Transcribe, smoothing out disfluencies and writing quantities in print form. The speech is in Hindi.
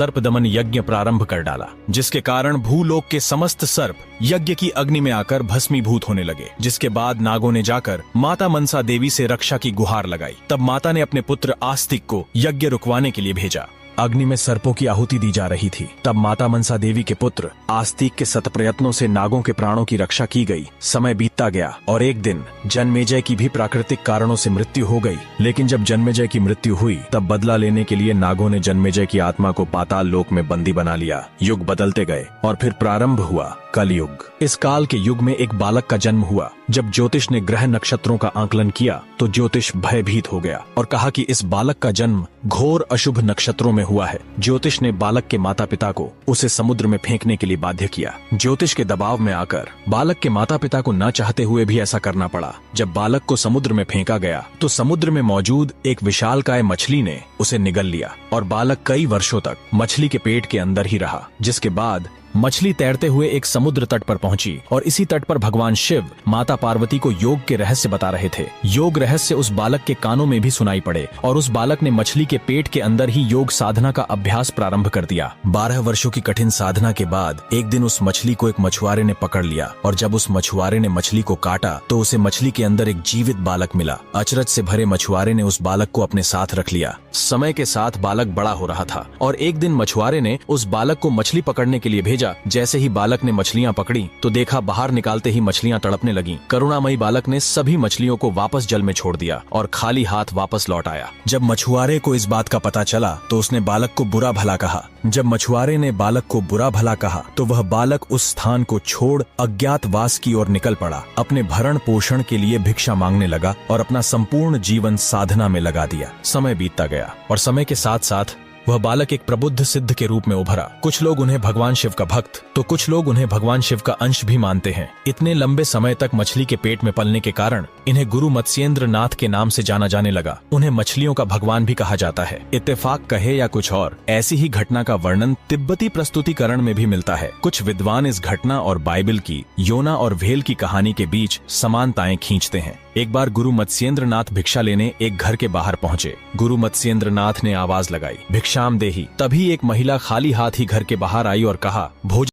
सर्प दमन यज्ञ प्रारंभ कर डाला, जिसके कारण भूलोक के समस्त सर्प यज्ञ की अग्नि में आकर भस्मीभूत होने लगे। जिसके बाद नागों ने जाकर माता मनसा देवी से रक्षा की गुहार लगाई। तब माता ने अपने पुत्र आस्तिक को यज्ञ रुकवाने के लिए भेजा। अग्नि में सर्पों की आहुति दी जा रही थी। तब माता मनसा देवी के पुत्र आस्तिक के सत प्रयत्नों से नागों के प्राणों की रक्षा की गई। समय बीतता गया और एक दिन जन्मेजय की भी प्राकृतिक कारणों से मृत्यु हो गई। लेकिन जब जन्मेजय की मृत्यु हुई तब बदला लेने के लिए नागों ने जन्मेजय की आत्मा को पाताल लोक में बंदी बना लिया। युग बदलते गए और फिर प्रारंभ हुआ कलयुग। इस काल के युग में एक बालक का जन्म हुआ। जब ज्योतिष ने ग्रह नक्षत्रों का आकलन किया तो ज्योतिष भयभीत हो गया और कहा कि इस बालक का जन्म घोर अशुभ नक्षत्रों में हुआ है। ज्योतिष ने बालक के माता पिता को उसे समुद्र में फेंकने के लिए बाध्य किया। ज्योतिष के दबाव में आकर बालक के माता पिता को न चाहते हुए भी ऐसा करना पड़ा। जब बालक को समुद्र में फेंका गया तो समुद्र में मौजूद एक विशालकाय मछली ने उसे निगल लिया और बालक कई वर्षों तक मछली के पेट के अंदर ही रहा। जिसके बाद मछली तैरते हुए एक समुद्र तट पर पहुंची और इसी तट पर भगवान शिव माता पार्वती को योग के रहस्य बता रहे थे। योग रहस्य उस बालक के कानों में भी सुनाई पड़े और उस बालक ने मछली के पेट के अंदर ही योग साधना का अभ्यास प्रारंभ कर दिया। 12 वर्षों की कठिन साधना के बाद एक दिन उस मछली को एक मछुआरे ने पकड़ लिया और जब उस मछुआरे ने मछली को काटा तो उसे मछली के अंदर एक जीवित बालक मिला। अचरज से भरे मछुआरे ने उस बालक को अपने साथ रख लिया। समय के साथ बालक बड़ा हो रहा था और एक दिन मछुआरे ने उस बालक को मछली पकड़ने के लिए भेजा। जैसे ही बालक ने मछलियां पकड़ी तो देखा बाहर निकालते ही मछलियां तड़पने लगीं। करुणामयी बालक ने सभी मछलियों को वापस जल में छोड़ दिया और खाली हाथ वापस लौट आया। जब मछुआरे को इस बात का पता चला तो उसने बालक को बुरा भला कहा। जब मछुआरे ने बालक को बुरा भला कहा तो वह बालक उस स्थान को छोड़ अज्ञातवास की ओर निकल पड़ा। अपने भरण पोषण के लिए भिक्षा मांगने लगा और अपना संपूर्ण जीवन साधना में लगा दिया। समय बीतता गया और समय के साथ साथ वह बालक एक प्रबुद्ध सिद्ध के रूप में उभरा। कुछ लोग उन्हें भगवान शिव का भक्त तो कुछ लोग उन्हें भगवान शिव का अंश भी मानते हैं। इतने लंबे समय तक मछली के पेट में पलने के कारण इन्हें गुरु मत्स्येंद्र नाथ के नाम से जाना जाने लगा। उन्हें मछलियों का भगवान भी कहा जाता है। इत्तेफाक कहे या कुछ और, ऐसी ही घटना का वर्णन तिब्बती प्रस्तुतिकरण में भी मिलता है। कुछ विद्वान इस घटना और बाइबल की योना और व्हेल की कहानी के बीच समानताएं खींचते हैं। एक बार गुरु मत्स्येंद्र नाथ भिक्षा लेने एक घर के बाहर पहुंचे। गुरु मत्स्येंद्र नाथ ने आवाज लगाई, भिक्षाम देहि। तभी एक महिला खाली हाथ ही घर के बाहर आई और कहा, भोजन